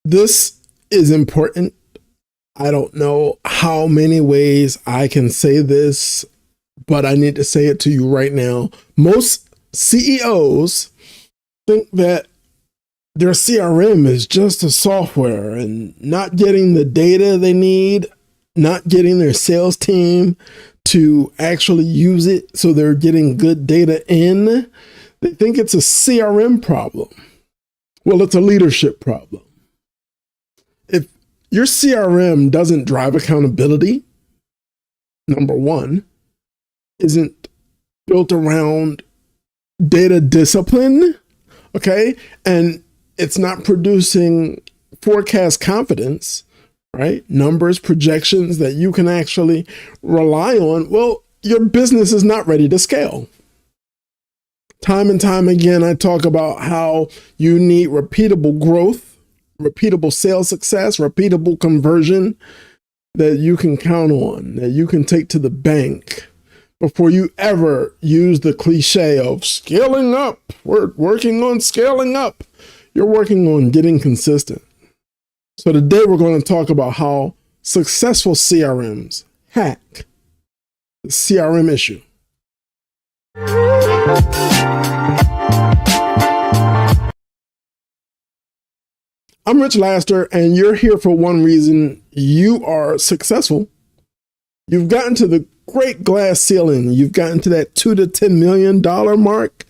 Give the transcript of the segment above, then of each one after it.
This is important. I don't know how many ways I can say this, but I need to say it to you right now. Most CEOs think that their CRM is just a software and not getting the data they need, not getting their sales team to actually use it so they're getting good data in. They think it's a CRM problem. Well, it's a leadership problem. If your CRM doesn't drive accountability, number one, isn't built around data discipline, okay, and it's not producing forecast confidence, right? Numbers, projections that you can actually rely on, well, your business is not ready to scale. Time and time again, I talk about how you need repeatable growth, repeatable sales success, repeatable conversion that you can count on, that you can take to the bank before you ever use the cliche of scaling up. We're working on scaling up. You're working on getting consistent. So today we're going to talk about how successful CRMs hack the CRM issue. I'm Rich Laster, and you're here for one reason. You are successful. You've gotten to the great glass ceiling. You've gotten to that $2 to $10 million mark,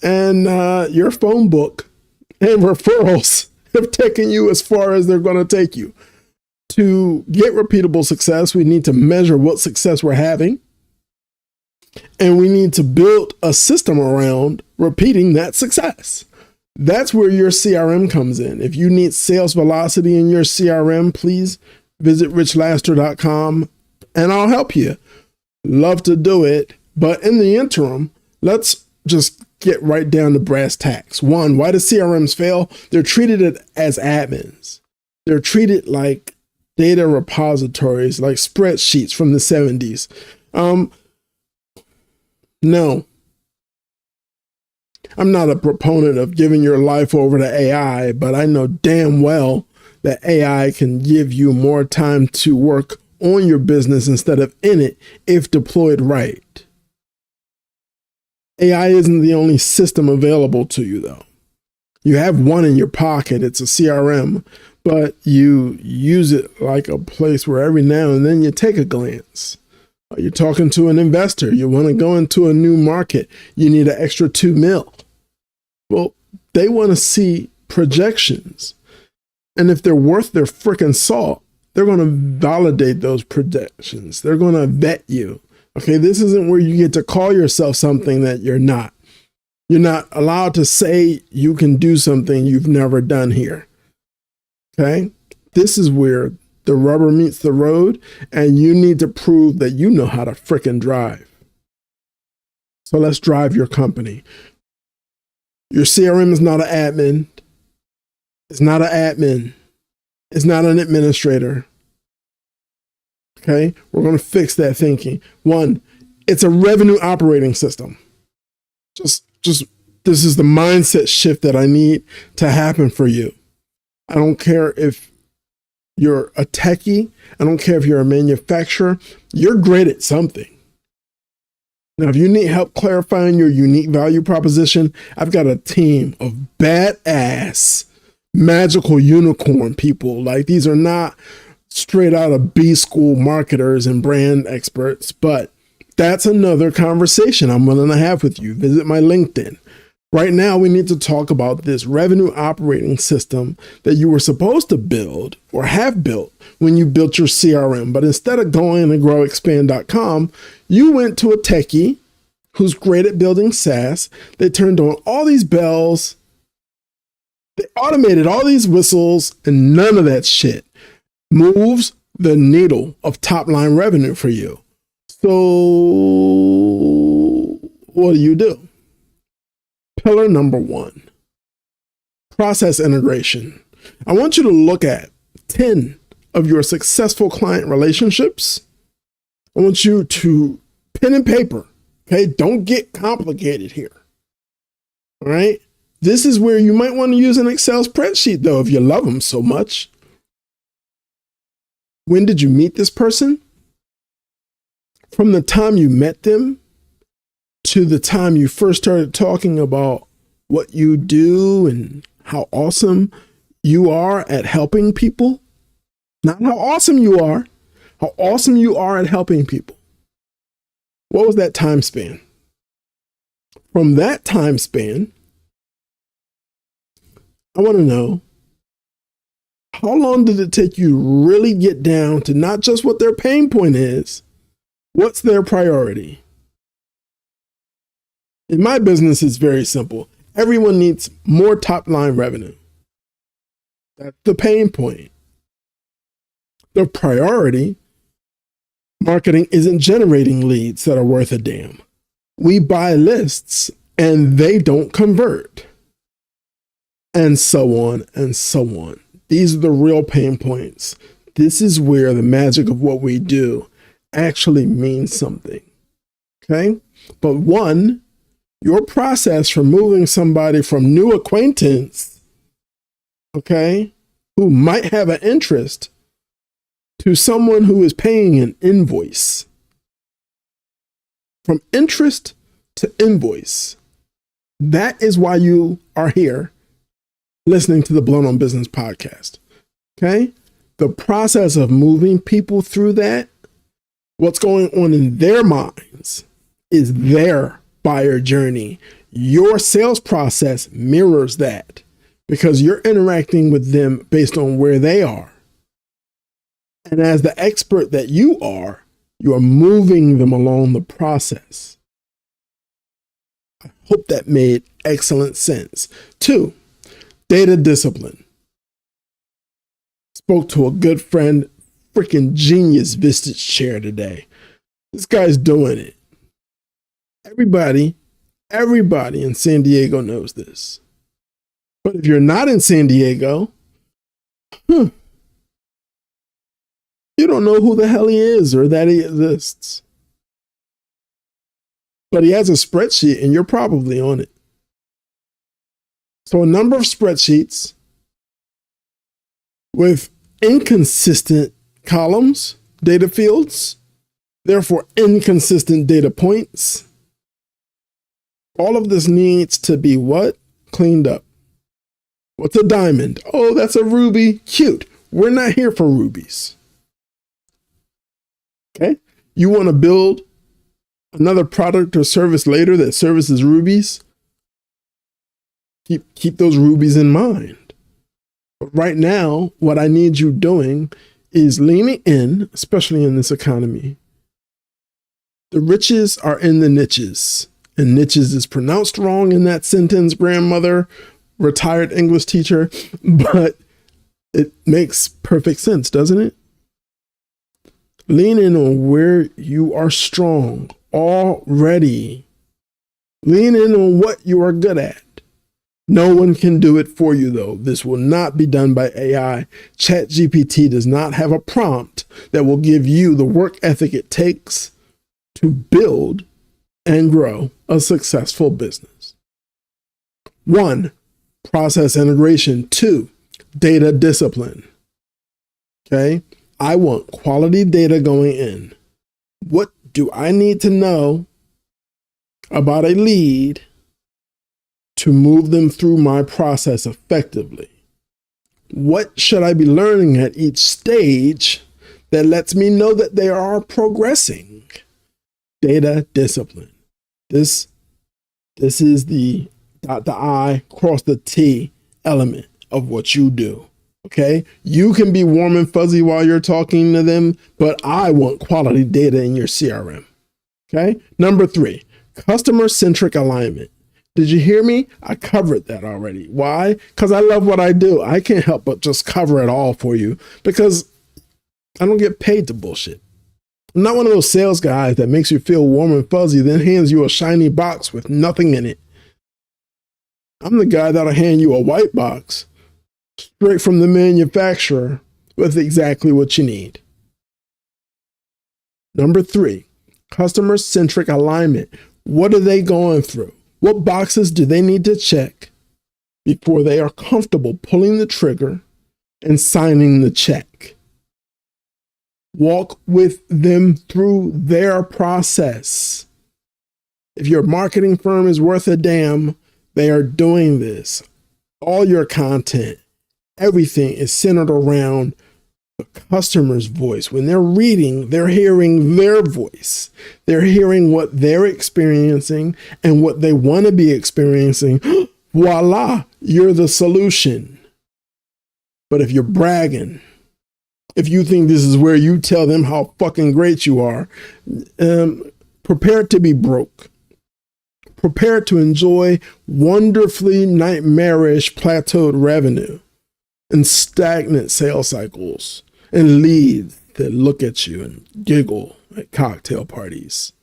and your phone book and referrals have taken you as far as they're going to take you. To get repeatable success, we need to measure what success we're having, and we need to build a system around repeating that success. That's where your CRM comes in. If you need sales velocity in your CRM, please visit richlaster.com and I'll help you. Love to do it. But in the interim, let's just get right down to brass tacks. One, why do CRMs fail? They're treated as admins. They're treated like data repositories, like spreadsheets from the 70s. No. I'm not a proponent of giving your life over to AI, but I know damn well that AI can give you more time to work on your business instead of in it if deployed right. AI isn't the only system available to you, though. You have one in your pocket. It's a CRM, but you use it like a place where every now and then you take a glance. You're talking to an investor. You want to go into a new market. You need an extra $2 million. Well, they want to see projections. And if they're worth their freaking salt, they're going to validate those projections. They're going to vet you. Okay, this isn't where you get to call yourself something that you're not. You're not allowed to say you can do something you've never done here. Okay, this is where the rubber meets the road, and you need to prove that you know how to frickin' drive. So let's drive your company. Your CRM is not an admin. It's not an admin. It's not an administrator. Okay, we're going to fix that thinking. One, it's a revenue operating system. Just this is the mindset shift that I need to happen for you. I don't care if you're a techie. I don't care if you're a manufacturer. You're great at something. Now, if you need help clarifying your unique value proposition, I've got a team of badass, magical unicorn people. Like, these are not straight out of B school marketers and brand experts, but that's another conversation I'm willing to have with you. Visit my LinkedIn. Right now, we need to talk about this revenue operating system that you were supposed to build or have built when you built your CRM. But instead of going to growexpand.com, you went to a techie who's great at building SaaS. They turned on all these bells. They automated all these whistles, and none of that shit moves the needle of top line revenue for you. So what do? Pillar number one, process integration. I want you to look at 10 of your successful client relationships. I want you to pen and paper, okay? Don't get complicated here, all right? This is where you might want to use an Excel spreadsheet, though, if you love them so much. When did you meet this person? From the time you met them to the time you first started talking about what you do and how awesome you are at helping people. Not how awesome you are at helping people. What was that time span? From that time span, I want to know, how long did it take you to really get down to not just what their pain point is, what's their priority? In my business, it's very simple. Everyone needs more top-line revenue. That's the pain point. The priority, marketing isn't generating leads that are worth a damn. We buy lists and they don't convert. And so on and so on. These are the real pain points. This is where the magic of what we do actually means something. Okay? But one, your process for moving somebody from new acquaintance, okay, who might have an interest, to someone who is paying an invoice. From interest to invoice. That is why you are here listening to the Blown on Business podcast. Okay? The process of moving people through that, what's going on in their minds is their buyer journey. Your sales process mirrors that because you're interacting with them based on where they are. And as the expert that you are moving them along the process. I hope that made excellent sense. 2, data discipline. Spoke to a good friend, freaking genius Vistage chair today. This guy's doing it. Everybody in San Diego knows this. But if you're not in San Diego, you don't know who the hell he is or that he exists. But he has a spreadsheet and you're probably on it. So a number of spreadsheets with inconsistent columns, data fields, therefore inconsistent data points. All of this needs to be what? Cleaned up. What's a diamond? Oh, that's a ruby. Cute. We're not here for rubies. Okay? You want to build another product or service later that services rubies? Keep those rubies in mind. But right now, what I need you doing is leaning in, especially in this economy. The riches are in the niches. And niches is pronounced wrong in that sentence, grandmother, retired English teacher, but it makes perfect sense, doesn't it? Lean in on where you are strong already. Lean in on what you are good at. No one can do it for you, though. This will not be done by AI. ChatGPT does not have a prompt that will give you the work ethic it takes to build and grow a successful business. 1, process integration. 2, data discipline. Okay? I want quality data going in. What do I need to know about a lead to move them through my process effectively? What should I be learning at each stage that lets me know that they are progressing? Data discipline. This is the dot the I, cross the T element of what you do. Okay? You can be warm and fuzzy while you're talking to them, but I want quality data in your CRM. Okay? Number 3, customer-centric alignment. Did you hear me? I covered that already. Why? Because I love what I do. I can't help but just cover it all for you because I don't get paid to bullshit. I'm not one of those sales guys that makes you feel warm and fuzzy, then hands you a shiny box with nothing in it. I'm the guy that'll hand you a white box straight from the manufacturer with exactly what you need. Number 3, customer-centric alignment. What are they going through? What boxes do they need to check before they are comfortable pulling the trigger and signing the check. Walk with them through their process. If your marketing firm is worth a damn, they are doing this. All your content, everything is centered around the customer's voice. When they're reading, they're hearing their voice. They're hearing what they're experiencing and what they want to be experiencing. Voila, you're the solution. But if you're bragging, if you think this is where you tell them how fucking great you are, prepare to be broke. Prepare to enjoy wonderfully nightmarish plateaued revenue and stagnant sales cycles and leads that look at you and giggle at cocktail parties.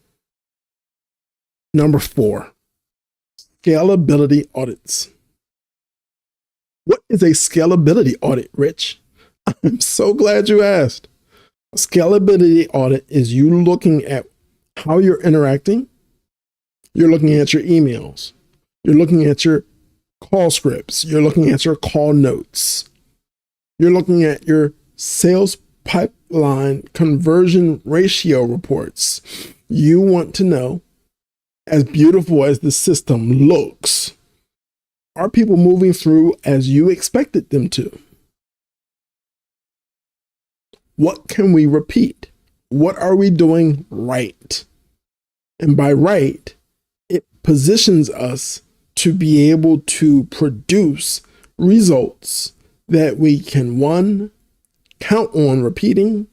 Number 4, scalability audits. What is a scalability audit, Rich? I'm so glad you asked. A scalability audit is you looking at how you're interacting. You're looking at your emails. You're looking at your call scripts. You're looking at your call notes. You're looking at your sales pipeline conversion ratio reports. You want to know, as beautiful as the system looks, are people moving through as you expected them to? What can we repeat? What are we doing right? And by right, it positions us to be able to produce results that we can, 1, count on repeating,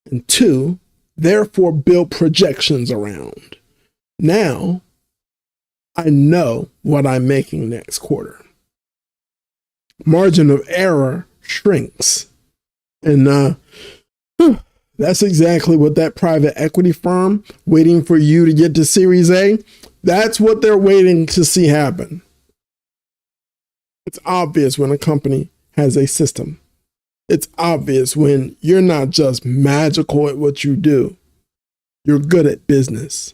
and 2, therefore build projections around. Now, I know what I'm making next quarter. Margin of error shrinks. And that's exactly what that private equity firm waiting for you to get to Series A, that's what they're waiting to see happen. It's obvious when a company has a system. It's obvious when you're not just magical at what you do. You're good at business.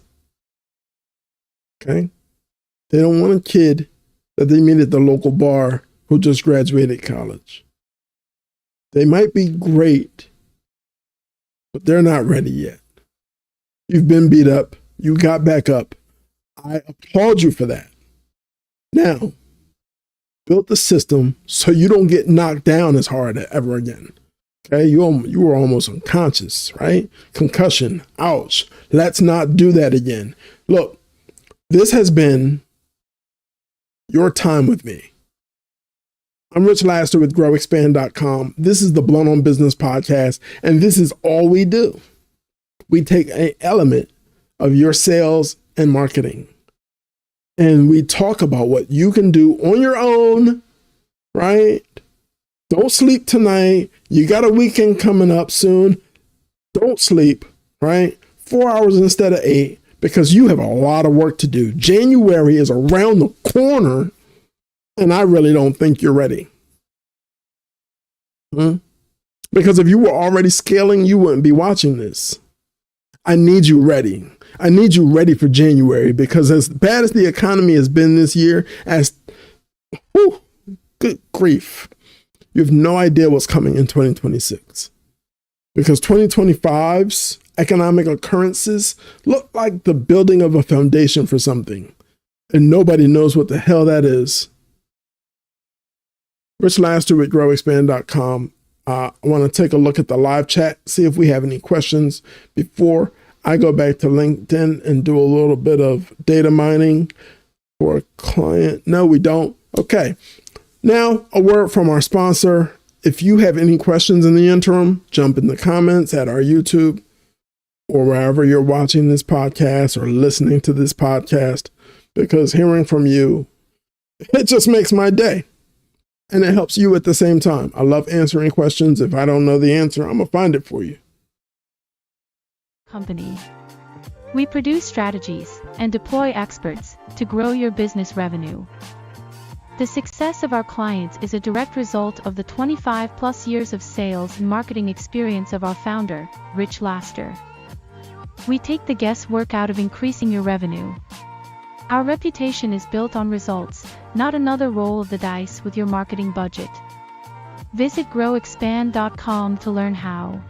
Okay? They don't want a kid that they meet at the local bar who just graduated college. They might be great, but they're not ready yet. You've been beat up. You got back up. I applaud you for that. Now, build the system so you don't get knocked down as hard ever again. Okay, you were almost unconscious, right? Concussion, ouch. Let's not do that again. Look, this has been your time with me. I'm Rich Laster with GrowExpand.com. This is the Blunt on Business podcast, and this is all we do. We take an element of your sales and marketing, and we talk about what you can do on your own, right? Don't sleep tonight. You got a weekend coming up soon. Don't sleep, right? 4 hours instead of 8, because you have a lot of work to do. January is around the corner, and I really don't think you're ready. Because if you were already scaling, you wouldn't be watching this. I need you ready. I need you ready for January, because as bad as the economy has been this year, good grief, you have no idea what's coming in 2026. Because 2025's economic occurrences look like the building of a foundation for something, and nobody knows what the hell that is. Rich Laster with GrowExpand.com. I want to take a look at the live chat, see if we have any questions before I go back to LinkedIn and do a little bit of data mining for a client. No, we don't. Okay. Now, a word from our sponsor. If you have any questions in the interim, jump in the comments at our YouTube or wherever you're watching this podcast or listening to this podcast, because hearing from you, it just makes my day. And it helps you at the same time. I love answering questions. If I don't know the answer, I'm going to find it for you. Company. We produce strategies and deploy experts to grow your business revenue. The success of our clients is a direct result of the 25+ years of sales and marketing experience of our founder, Rich Laster. We take the guesswork out of increasing your revenue. Our reputation is built on results, not another roll of the dice with your marketing budget. Visit growexpand.com to learn how.